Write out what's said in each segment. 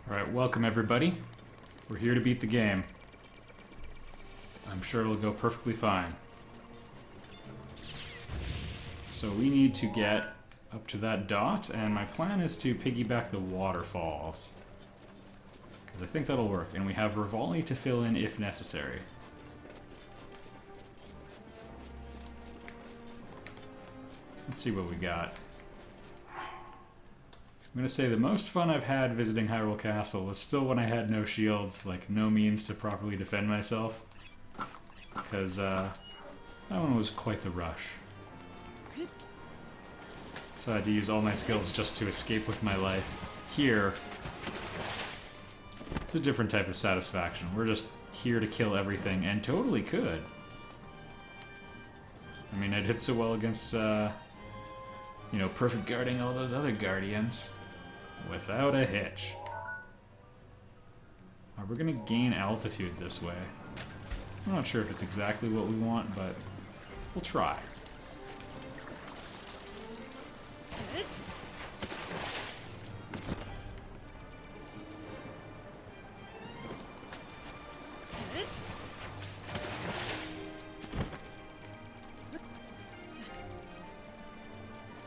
Alright, welcome everybody. We're here to beat the game. I'm sure it'll go perfectly fine. So we need to get up to that dot, and my plan is to piggyback the waterfalls. I think that'll work, and we have Rivali to fill in if necessary. Let's see what we got. I'm gonna say the most fun I've had visiting Hyrule Castle was still when I had no shields, like no means to properly defend myself. Because that one was quite the rush. So I had to use all my skills just to escape with my life. Here, it's a different type of satisfaction. We're just here to kill everything, and totally could. I mean, I did so well against, you know, perfect guarding all those other guardians. Without a hitch. We're gonna gain altitude this way. I'm not sure if it's exactly what we want, but we'll try.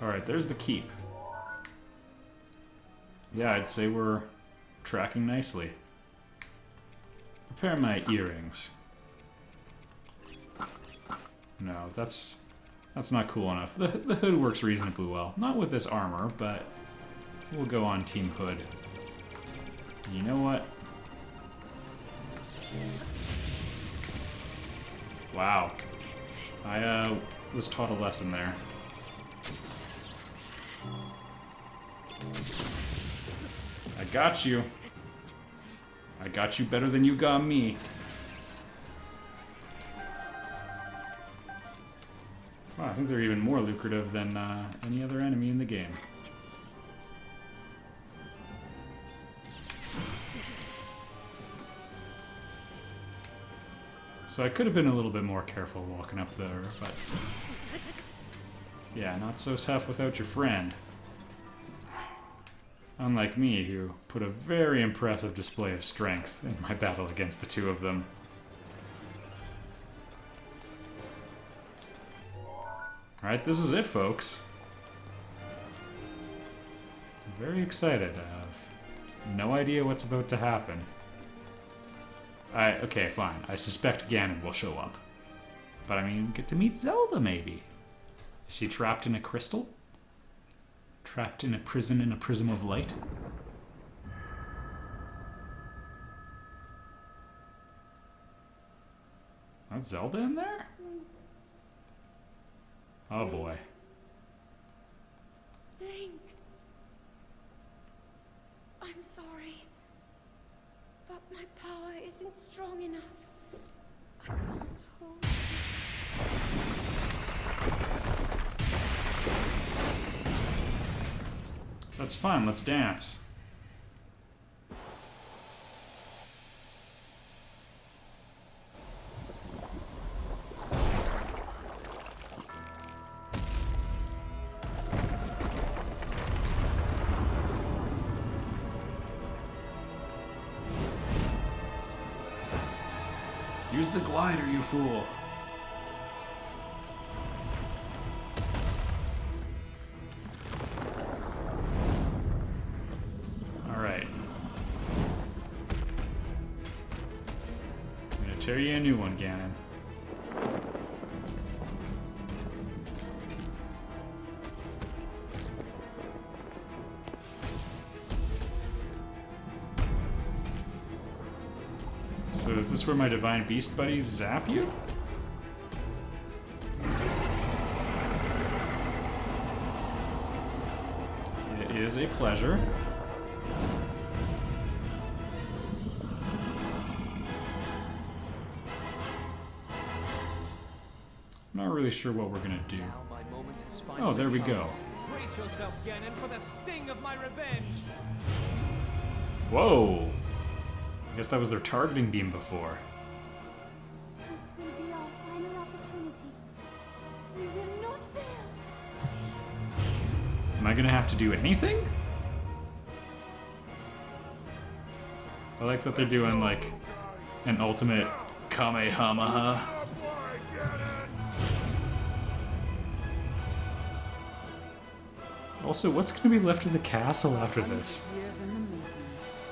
Alright, there's the keep. Yeah, I'd say we're tracking nicely. Prepare my earrings. No, that's not cool enough. The hood works reasonably well. Not with this armor, but we'll go on Team Hood. You know what? Wow. I was taught a lesson there. I got you. I got you better than you got me. Wow, I think they're even more lucrative than any other enemy in the game. So I could have been a little bit more careful walking up there, but... yeah, not so tough without your friend. Unlike me, who put a very impressive display of strength in my battle against the two of them. Alright, this is it, folks. I'm very excited. I have no idea what's about to happen. Okay, fine. I suspect Ganon will show up. But I mean, get to meet Zelda, maybe. Is she trapped in a crystal? Trapped in a prison in a prism of light? That's Zelda in there? Oh boy. Link. I'm sorry. But my power isn't strong enough. I can't hold. That's fun, let's dance. Use the glider, you fool. Tear you a new one, Ganon. So is this where my Divine Beast buddies zap you? It is a pleasure. Not really sure what we're gonna do. Oh, there we go. Brace yourself, Ganon, for the sting of my revenge. Whoa! I guess that was their targeting beam before. This will be our final opportunity. We will not fail. Am I gonna have to do anything? I like that they're doing like an ultimate Kamehameha. Also, what's going to be left of the castle after this? Years in the making.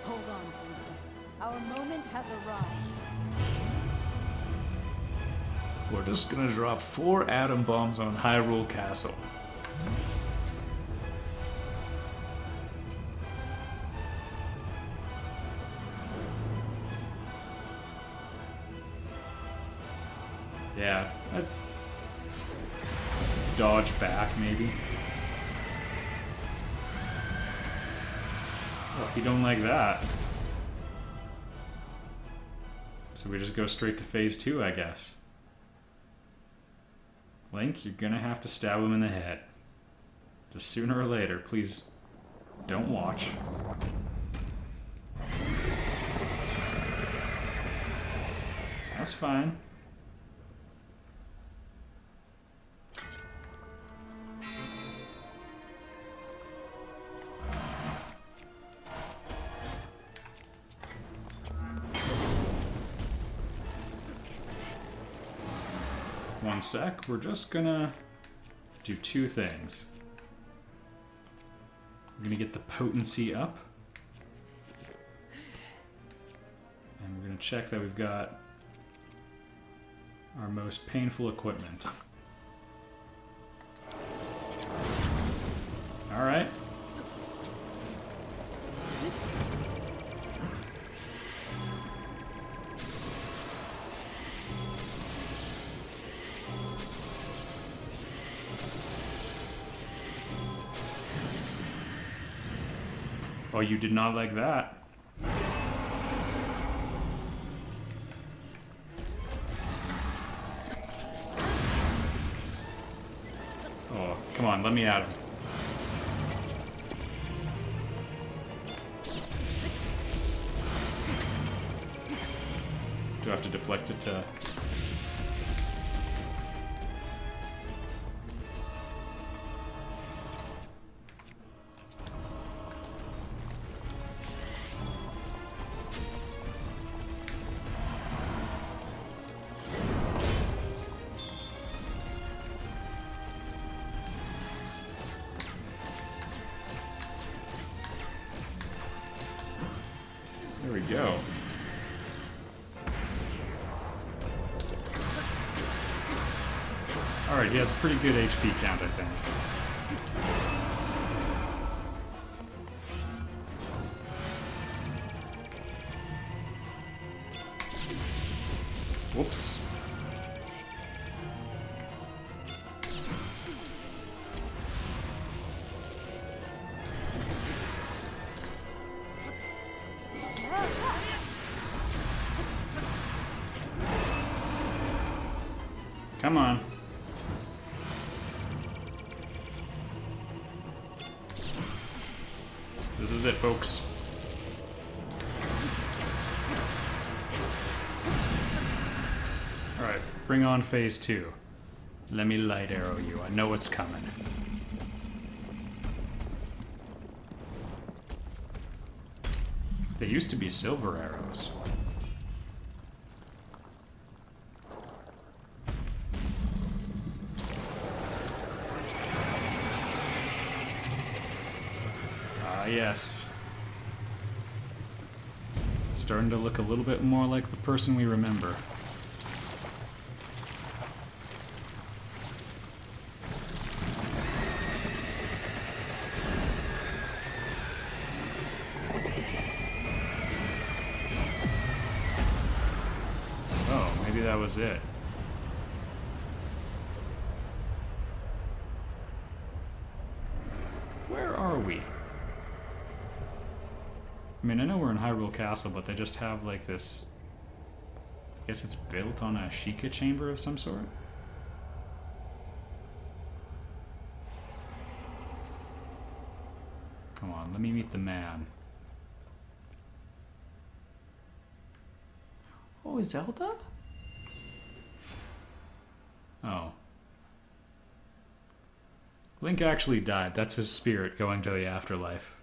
Hold on, princess. Our moment has arrived. We're just going to drop 4 atom bombs on Hyrule Castle. Yeah, I'd dodge back maybe. Oh, you don't like that. So we just go straight to phase 2, I guess. Link, you're gonna have to stab him in the head. Just sooner or later. Please don't watch. That's fine. One sec, we're just gonna do 2 things. We're gonna get the potency up. And we're gonna check that we've got our most painful equipment. Alright. Oh, you did not like that. Oh, come on, let me at him. Do I have to deflect it to... There we go. Alright, he has a pretty good HP count, I think. Whoops. Come on. This is it, folks. Alright, bring on phase 2. Let me light arrow you. I know it's coming. They used to be silver arrows. Yes. Starting to look a little bit more like the person we remember. Oh, maybe that was it. Where are we? I mean, I know we're in Hyrule Castle, but they just have, like, this... I guess it's built on a Sheikah chamber of some sort? Come on, let me meet the man. Oh, is Zelda? Oh. Link actually died. That's his spirit going to the afterlife.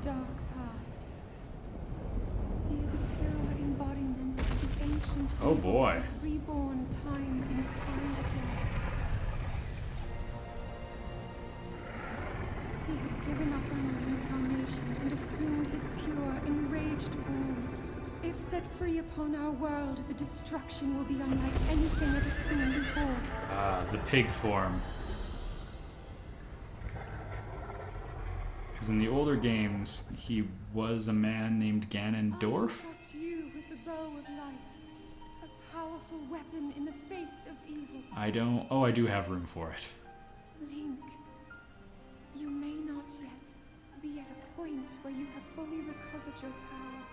dark past. He is a pure embodiment of the ancient Oh boy. reborn time and time again. He has given up on reincarnation and assumed his pure, enraged form. If set free upon our world, the destruction will be unlike anything ever seen before. Ah, the pig form. Because in the older games, he was a man named Ganondorf. I trust you with the bow of light, a powerful weapon in the face of evil. I don't... Oh, I do have room for it. Link, you may not yet be at a point where you have fully recovered your power,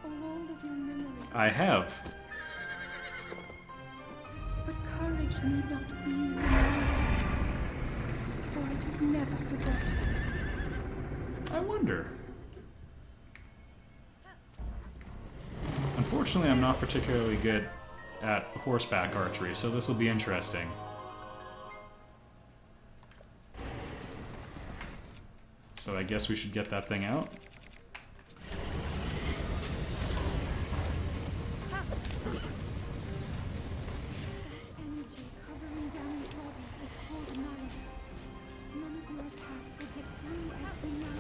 or all of your memories. I have. But courage need not be remembered, for it is never forgotten. I wonder. Unfortunately, I'm not particularly good at horseback archery, so this will be interesting. So I guess we should get that thing out. That energy covering Ganon's body is called malice. None of your attacks will get through as he now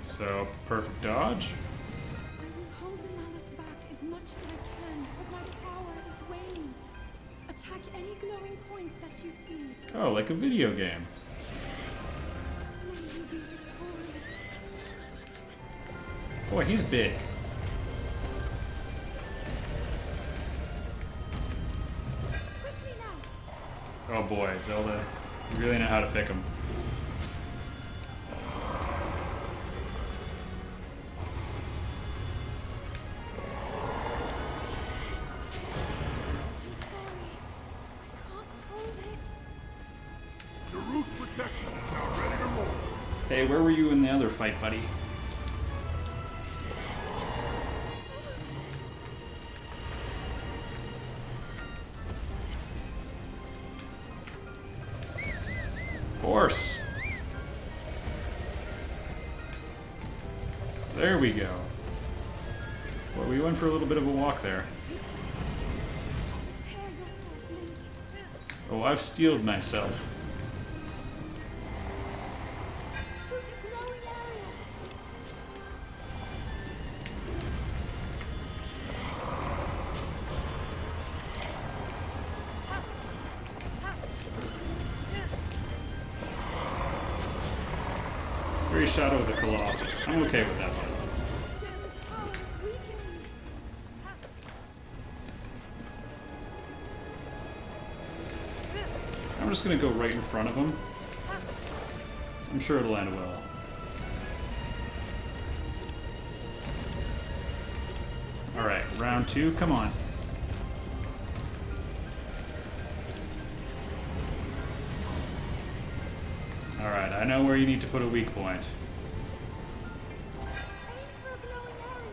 is. So, perfect dodge. I will hold the malice back as much as I can, but my power is waning. Attack any glowing points that you see. Oh, like a video game. May you be victorious. Boy, he's big. Quickly now. Oh boy, Zelda. You really know how to pick him. I'm sorry. I can't hold it. The root's protection is now ready to roll. Hey, where were you in the other fight, buddy? Horse! There we go. Well, we went for a little bit of a walk there. Prepare yourself, Link. Oh, I've steeled myself. Shoot a glowing area. It's very Shadow of the Colossus. I'm okay with that though. Ganon's power is weakening. I'm just gonna go right in front of him. I'm sure it'll end well. Alright, round two, come on. Alright, I know where you need to put a weak point. Aim for a glowing area.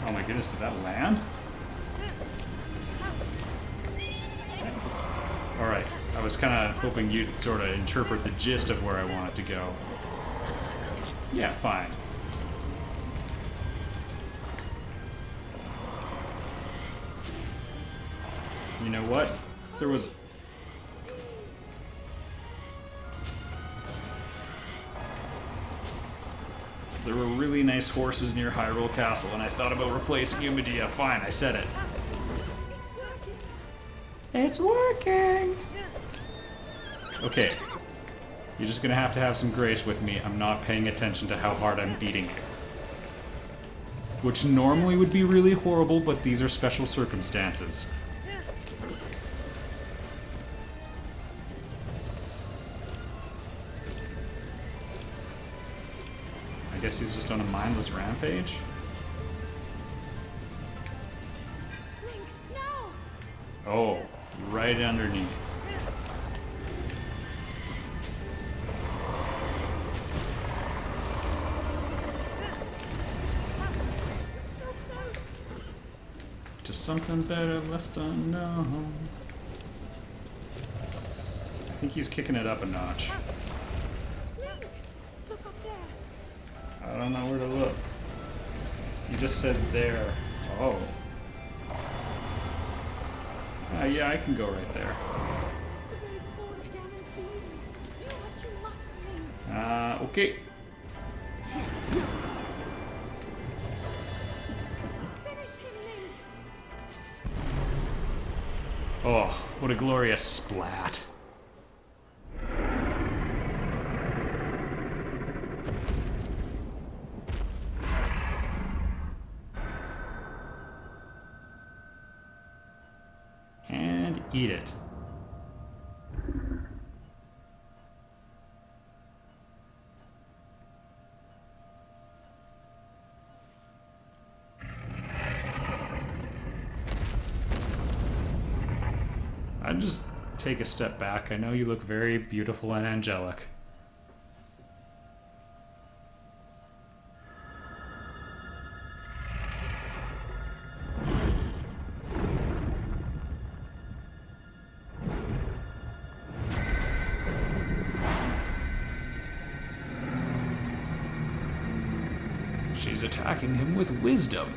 Oh my goodness, did that land? Alright, I was kind of hoping you'd sort of interpret the gist of where I want it to go. Yeah, fine. You know what? There was... There were really nice horses near Hyrule Castle, and I thought about replacing you, Medea. Fine, I said it. It's working. It's working! Okay. You're just gonna have to have some grace with me. I'm not paying attention to how hard I'm beating you. Which normally would be really horrible, but these are special circumstances. I guess he's just on a mindless rampage? Link, no! Oh, right underneath. So close. Just something better left unknown. I think he's kicking it up a notch. Link! I don't know where to look. You just said there. Oh. Yeah, I can go right there. That's the very core of Ganon's being. Do what you must, Link. Okay. Finish him, Link. Oh, what a glorious splat. And eat it. I'd just take a step back. I know you look very beautiful and angelic. She's attacking him with wisdom.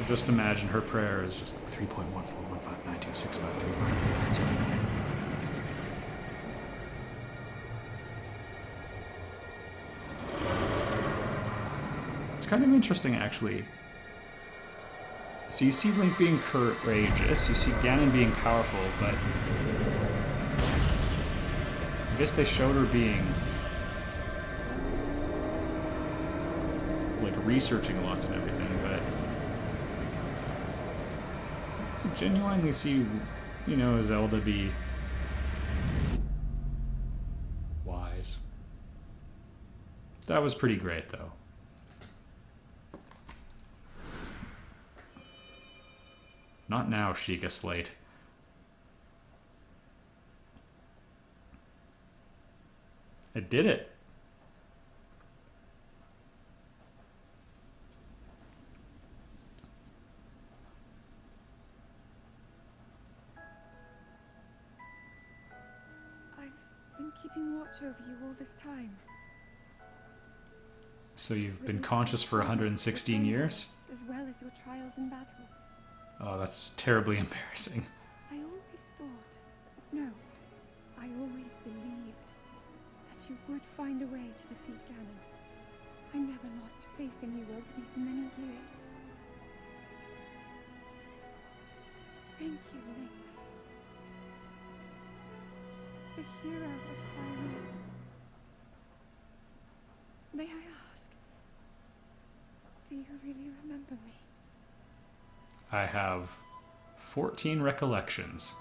Just imagine her prayer is just like 3.14159265353979. It's kind of interesting, actually. So you see Link being courageous, you see Ganon being powerful, but I guess they showed her being like researching lots and everything, but to genuinely see, you know, Zelda be wise. That was pretty great, though. Not now, Sheikah Slate. I did it. I've been keeping watch over you all this time. So you've been conscious for 116 years? As well as your trials in battle. Oh, that's terribly embarrassing. I always thought, no, I always believed that you would find a way to defeat Ganon. I never lost faith in you over these many years. Thank you, Link. The hero of Hyrule. May I ask, do you really remember me? I have 14 recollections.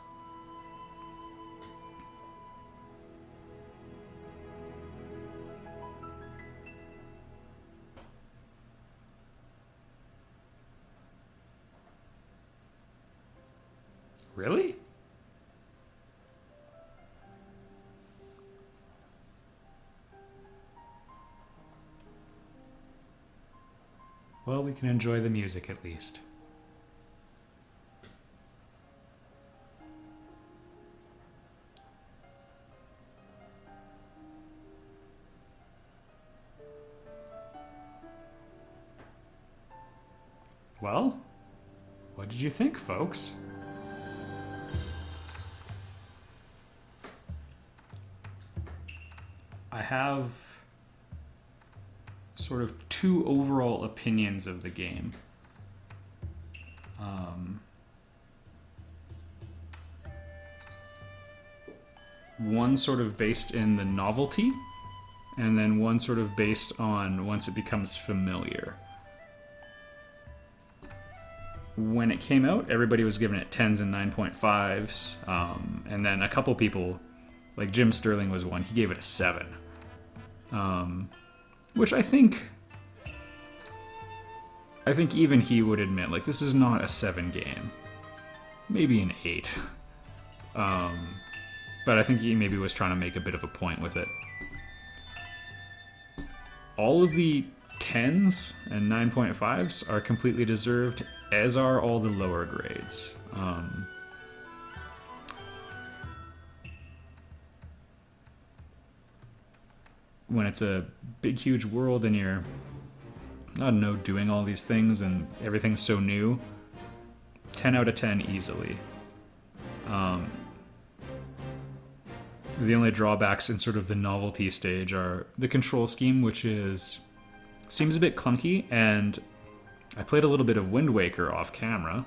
Really? Well, we can enjoy the music at least. Well, what did you think, folks? I have sort of two overall opinions of the game. One sort of based in the novelty, and then one sort of based on once it becomes familiar. When it came out, everybody was giving it 10s and 9.5s, and then a couple people, like Jim Sterling was one, he gave it a 7. Which I think even he would admit, like, this is not a 7 game. Maybe an 8. But I think he maybe was trying to make a bit of a point with it. All of the 10s and 9.5s are completely deserved, as are all the lower grades. when it's a big, huge world and you're, I don't know, doing all these things and everything's so new, 10 out of 10 easily. The only drawbacks in sort of the novelty stage are the control scheme, which seems a bit clunky, and I played a little bit of Wind Waker off camera,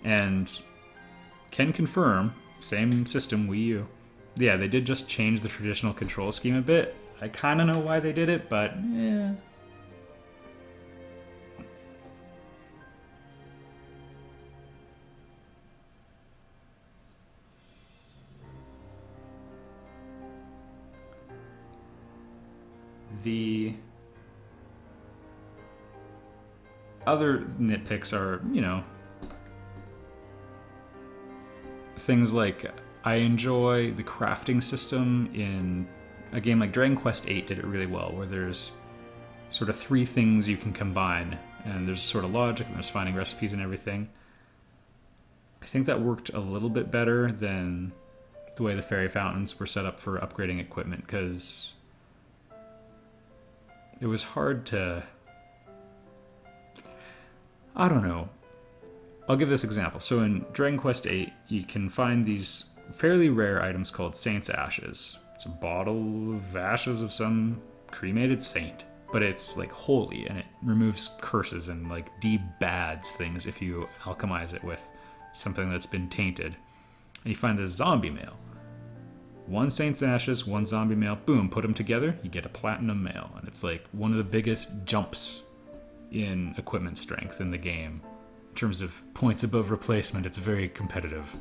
and can confirm, same system, Wii U. Yeah, they did just change the traditional control scheme a bit. I kind of know why they did it, but yeah. The other nitpicks are, things like I enjoy the crafting system in a game like Dragon Quest VIII did it really well, where there's sort of 3 things you can combine, and there's sort of logic, and there's finding recipes and everything. I think that worked a little bit better than the way the fairy fountains were set up for upgrading equipment, because it was hard to... I don't know. I'll give this example. So in Dragon Quest VIII, you can find these fairly rare items called Saint's Ashes. It's a bottle of ashes of some cremated saint, but it's like holy, and it removes curses and like debads things if you alchemize it with something that's been tainted. And you find this zombie mail. 1 Saint's Ashes, 1 zombie mail, boom, put them together, you get a platinum mail. And it's like one of the biggest jumps in equipment strength in the game. In terms of points above replacement, it's very competitive.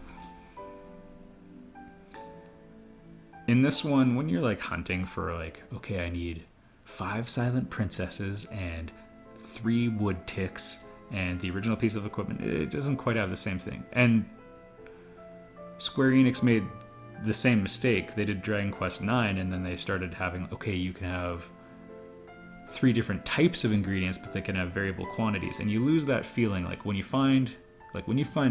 In this one, when you're like hunting for like, okay, I need 5 silent princesses and 3 wood ticks and the original piece of equipment, it doesn't quite have the same thing. And Square Enix made the same mistake. They did Dragon Quest IX, and then they started having, okay, you can have 3 different types of ingredients, but they can have variable quantities, and you lose that feeling. Like when you find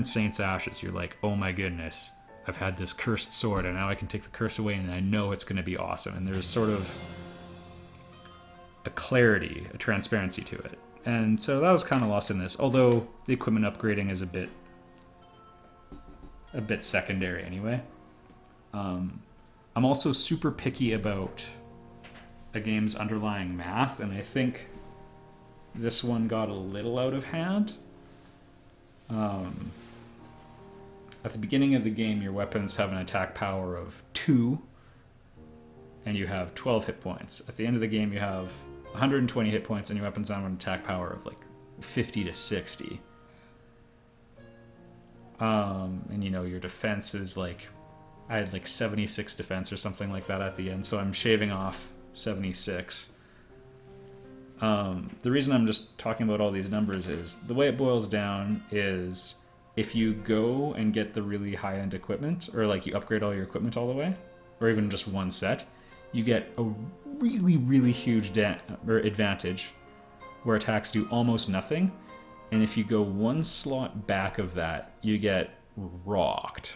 Saint's Ashes, you're like, oh my goodness, I've had this cursed sword, and now I can take the curse away, and I know it's going to be awesome. And there's sort of a clarity, a transparency to it, and so that was kind of lost in this. Although the equipment upgrading is a bit secondary anyway. I'm also super picky about a game's underlying math, and I think this one got a little out of hand. At the beginning of the game, your weapons have an attack power of 2, and you have 12 hit points. At the end of the game, you have 120 hit points, and your weapons have an attack power of like 50 to 60. And your defense is like, I had like 76 defense or something like that at the end, so I'm shaving off 76. The reason I'm just talking about all these numbers is the way it boils down is if you go and get the really high-end equipment, or like you upgrade all your equipment all the way, or even just 1 set, you get a really, really huge advantage where attacks do almost nothing, and if you go 1 slot back of that, you get rocked.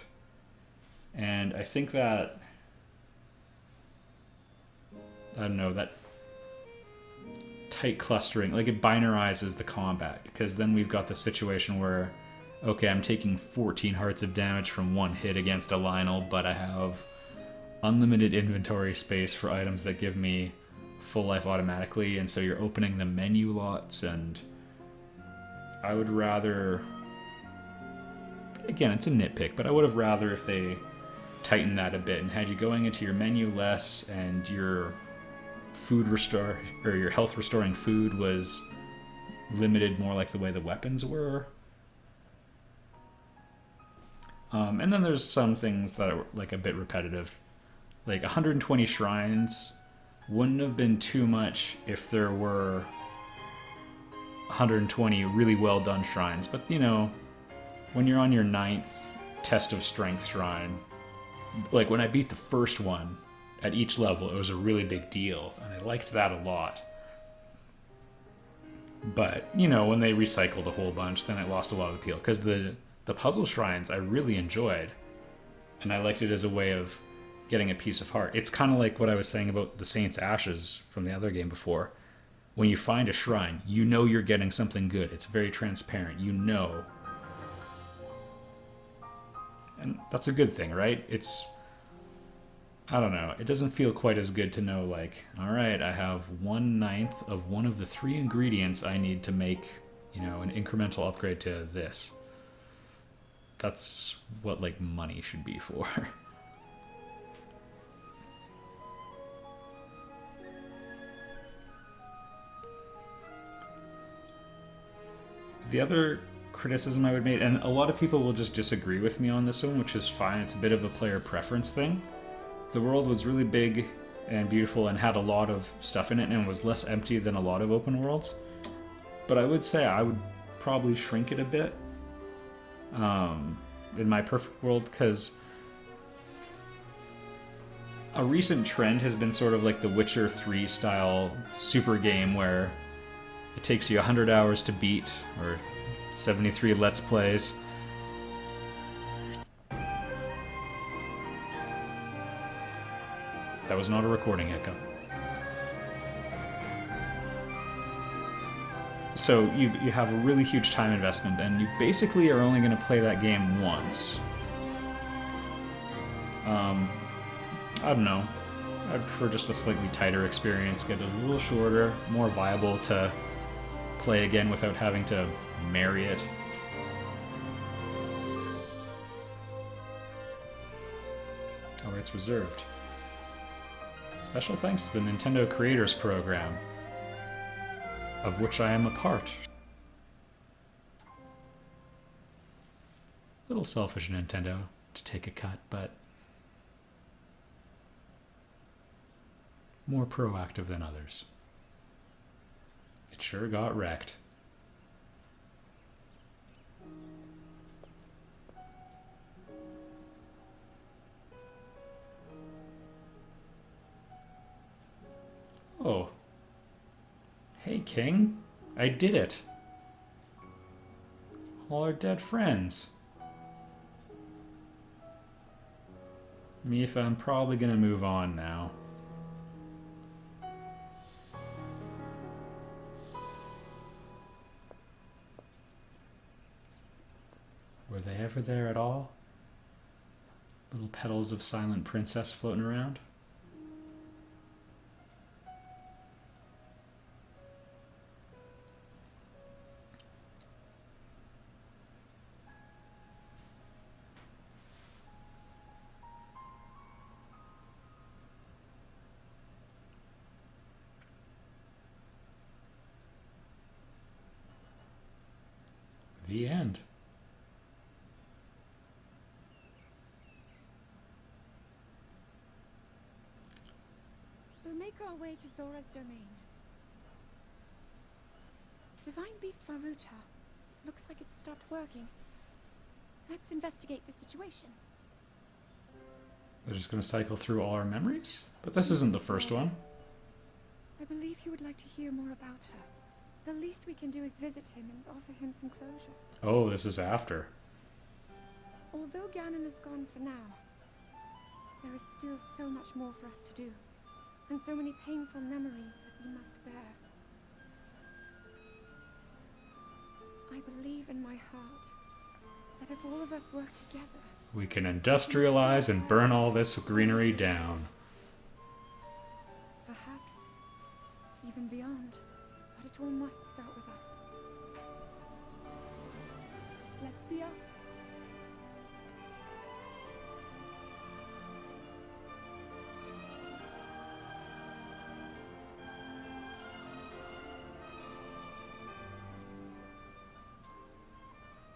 And I think that, I don't know, that tight clustering, like it binarizes the combat, because then we've got the situation where, okay, I'm taking 14 hearts of damage from 1 hit against a Lionel, but I have unlimited inventory space for items that give me full life automatically, and so you're opening the menu lots, and I would rather, again, it's a nitpick, but I would have rather if they tightened that a bit and had you going into your menu less, and your food restore, or your health restoring food was limited more like the way the weapons were. And then there's some things that are like a bit repetitive. Like 120 shrines wouldn't have been too much if there were 120 really well done shrines. But when you're on your 9th test of strength shrine, like when I beat the first one at each level, it was a really big deal, and I liked that a lot. But when they recycled a whole bunch, then it lost a lot of appeal, because the puzzle shrines I really enjoyed, and I liked it as a way of getting a piece of heart. It's kind of like what I was saying about the Saint's Ashes from the other game before. When you find a shrine, you know you're getting something good. It's very transparent. You know. And that's a good thing, right? It's... I don't know. It doesn't feel quite as good to know, like, alright, I have 1/9 of one of the 3 ingredients I need to make, you know, an incremental upgrade to this. That's what, like, money should be for. The other criticism I would make, and a lot of people will just disagree with me on this one, which is fine, it's a bit of a player preference thing. The world was really big and beautiful and had a lot of stuff in it and was less empty than a lot of open worlds. But I would say I would probably shrink it a bit in my perfect world, because a recent trend has been sort of like the Witcher 3 style super game where it takes you 100 hours to beat, or 73 Let's Plays. That was not a recording hiccup. So you have a really huge time investment, and you basically are only going to play that game once. I don't know. I prefer just a slightly tighter experience, get it a little shorter, more viable to play again without having to marry it. Oh, it's reserved. Special thanks to the Nintendo Creators Program, of which I am a part. Little selfish, Nintendo, to take a cut, but more proactive than others. It sure got wrecked. Oh. Hey, King. I did it. All our dead friends. Mifa, I'm probably gonna move on now. Were they ever there at all? Little petals of Silent Princess floating around? The end. We'll make our way to Zora's domain. Divine Beast Varuta. Looks like it's stopped working. Let's investigate the situation. We're just going to cycle through all our memories? But this isn't the first one. I believe he would like to hear more about her. The least we can do is visit him and offer him some closure. Oh, this is after. Although Ganon is gone for now, there is still so much more for us to do, and so many painful memories that we must bear. I believe in my heart that if all of us work together, We can industrialize and burn all this greenery down. perhaps even beyond. But it all must start with us. Let's be off.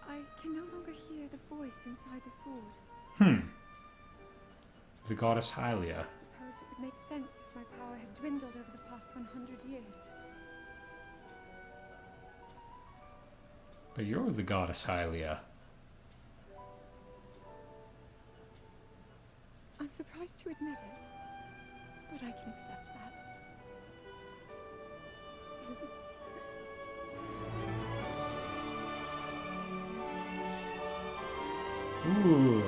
I can no longer hear the voice inside the sword. The goddess Hylia. I suppose it would make sense if my power had dwindled over the past 100 years. But you're the goddess Hylia. I'm surprised to admit it, but I can accept that. Ooh.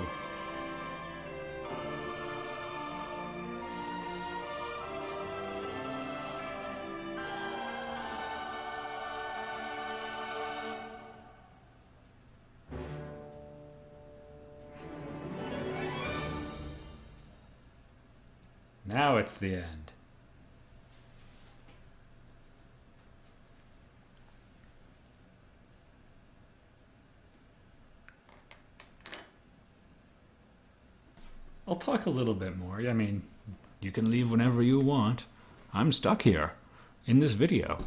Now it's the end. I'll talk a little bit more. I mean, you can leave whenever you want. I'm stuck here in this video.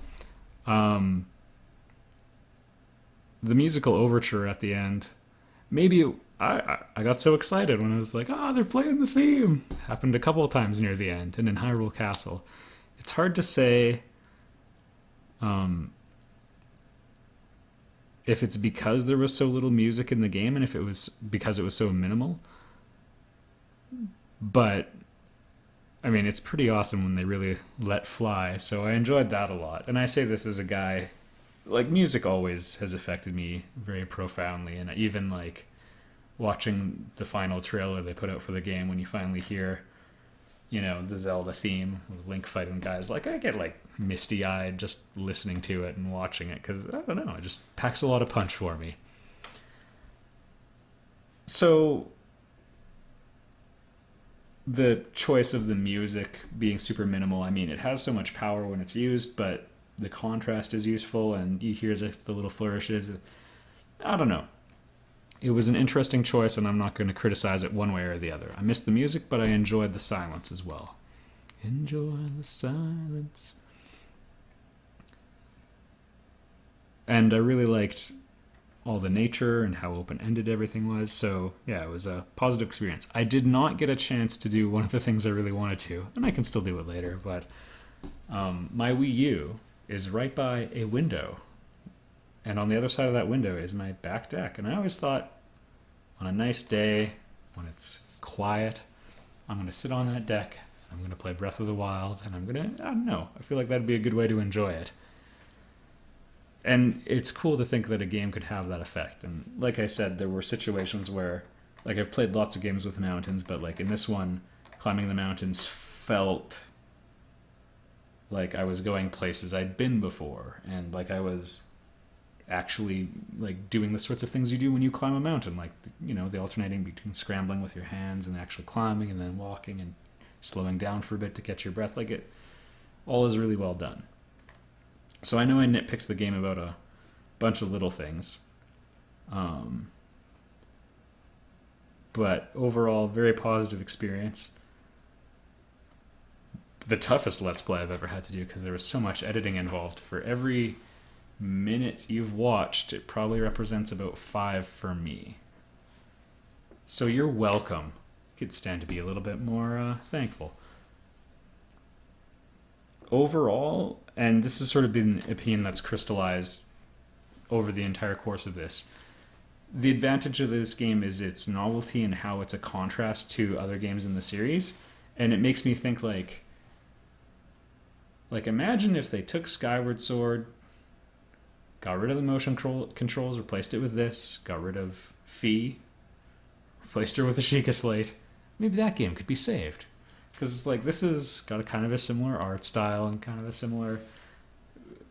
The musical overture at the end, maybe I got so excited when I was like, they're playing the theme. Happened a couple of times near the end and in Hyrule Castle. It's hard to say if it's because there was so little music in the game and if it was because it was so minimal. But, I mean, it's pretty awesome when they really let fly, so I enjoyed that a lot. And I say this as a guy, like, music always has affected me very profoundly, and even, like, watching the final trailer they put out for the game, when you finally hear, you know, the Zelda theme with Link fighting guys, like, I get, like, misty-eyed just listening to it and watching it, because, I don't know, it just packs a lot of punch for me. So the choice of the music being super minimal, I mean, it has so much power when it's used, but the contrast is useful, and you hear just the little flourishes. I don't know. It was an interesting choice, and I'm not going to criticize it one way or the other. I missed the music, but I enjoyed the silence as well. Enjoy the silence. And I really liked all the nature and how open-ended everything was. So, yeah, it was a positive experience. I did not get a chance to do one of the things I really wanted to, and I can still do it later, but my Wii U is right by a window, and on the other side of that window is my back deck. And I always thought, on a nice day, when it's quiet, I'm going to sit on that deck, I'm going to play Breath of the Wild, and I'm going to, I don't know, I feel like that'd be a good way to enjoy it. And it's cool to think that a game could have that effect. And like I said, there were situations where, like, I've played lots of games with mountains, but like in this one, climbing the mountains felt like I was going places I'd been before, and like I was actually like doing the sorts of things you do when you climb a mountain, like, you know, the alternating between scrambling with your hands and actually climbing, and then walking and slowing down for a bit to catch your breath. Like, it all is really well done. So I know I nitpicked the game about a bunch of little things, but overall, very positive experience. The toughest Let's Play I've ever had to do, because there was so much editing involved. For every minute you've watched, it probably represents about 5 for me. So you're welcome. You could stand to be a little bit more thankful. Overall, and this has sort of been an opinion that's crystallized over the entire course of this, the advantage of this game is its novelty and how it's a contrast to other games in the series. And it makes me think, like imagine if they took Skyward Sword, got rid of the motion controls, replaced it with this, got rid of Fi, replaced her with the Sheikah Slate. Maybe that game could be saved. Because it's like, this has got a kind of a similar art style and kind of a similar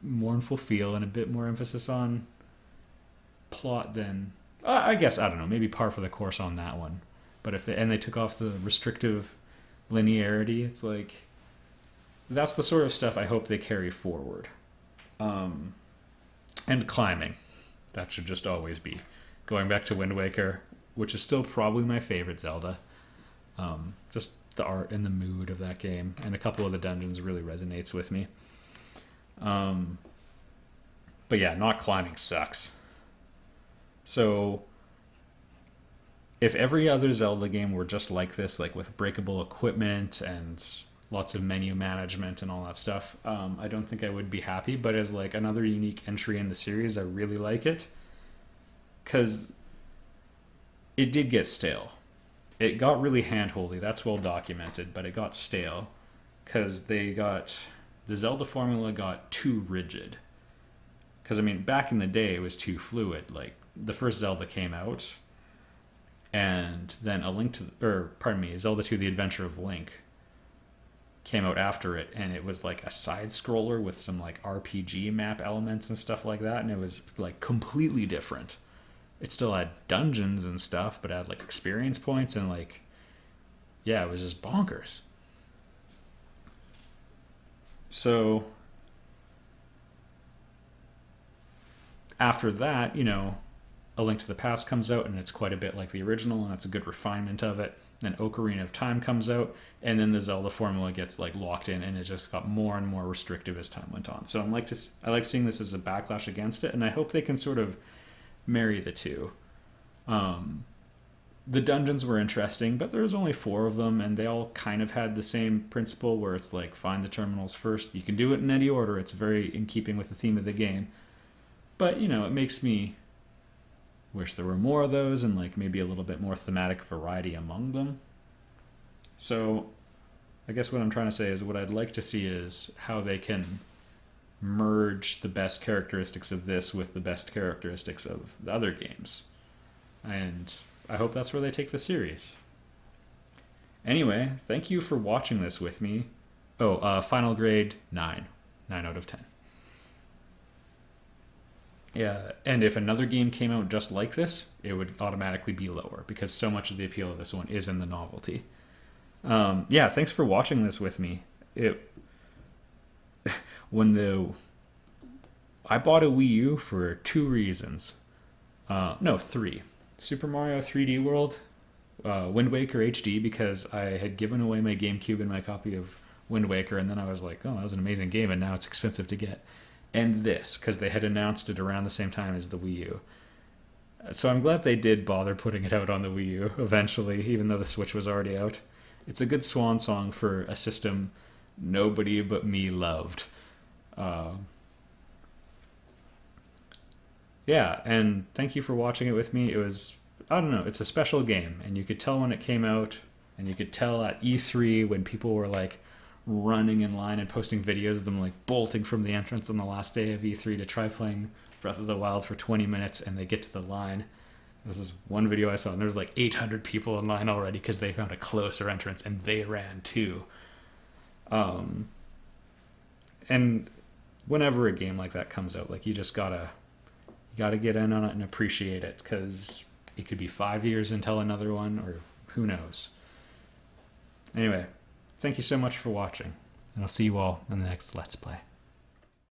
mournful feel and a bit more emphasis on plot than, I guess, I don't know, maybe par for the course on that one. But if they took off the restrictive linearity, it's like, that's the sort of stuff I hope they carry forward. And climbing. That should just always be. Going back to Wind Waker, which is still probably my favorite Zelda. Just the art and the mood of that game, and a couple of the dungeons really resonates with me. But yeah, not climbing sucks. So if every other Zelda game were just like this, like with breakable equipment and lots of menu management and all that stuff, I don't think I would be happy. But as like another unique entry in the series, I really like it, because it did get stale. It got really hand-holdy, that's well documented, but it got stale because the Zelda formula got too rigid. Because, I mean, back in the day, it was too fluid. Like, the first Zelda came out, and then Zelda 2: The Adventure of Link came out after it, and it was like a side-scroller with some, like, RPG map elements and stuff like that, and it was, like, completely different. It still had dungeons and stuff, but it had like experience points, and like, yeah, it was just bonkers. So after that, you know, A Link to the Past comes out, and it's quite a bit like the original, and it's a good refinement of it. Then Ocarina of Time comes out, and then the Zelda formula gets like locked in, and it just got more and more restrictive as time went on. So I like seeing this as a backlash against it, and I hope they can sort of marry the two. The dungeons were interesting, but there was only 4 of them, and they all kind of had the same principle where it's like, find the terminals first. You can do it in any order. It's very in keeping with the theme of the game. But, you know, it makes me wish there were more of those and like maybe a little bit more thematic variety among them. So I guess what I'm trying to say is what I'd like to see is how they can merge the best characteristics of this with the best characteristics of the other games. And I hope that's where they take the series. Anyway, thank you for watching this with me. Final grade 9. 9 out of 10. Yeah, and if another game came out just like this, it would automatically be lower because so much of the appeal of this one is in the novelty. Yeah, thanks for watching this with me. I bought a Wii U for 2 reasons. No, 3. Super Mario 3D World, Wind Waker HD, because I had given away my GameCube and my copy of Wind Waker, and then I was like, oh, that was an amazing game, and now it's expensive to get. And this, because they had announced it around the same time as the Wii U. So I'm glad they did bother putting it out on the Wii U eventually, even though the Switch was already out. It's a good swan song for a system nobody but me loved. Yeah, and thank you for watching it with me. It was, I don't know, it's a special game, and you could tell when it came out, and you could tell at E3 when people were like running in line and posting videos of them like bolting from the entrance on the last day of E3 to try playing Breath of the Wild for 20 minutes, and they get to the line. There's this one video I saw, and there's like 800 people in line already because they found a closer entrance, and they ran too. And whenever a game like that comes out, like you just gotta get in on it and appreciate it, because it could be 5 years until another one, or who knows. Anyway, thank you so much for watching, and I'll see you all in the next Let's Play.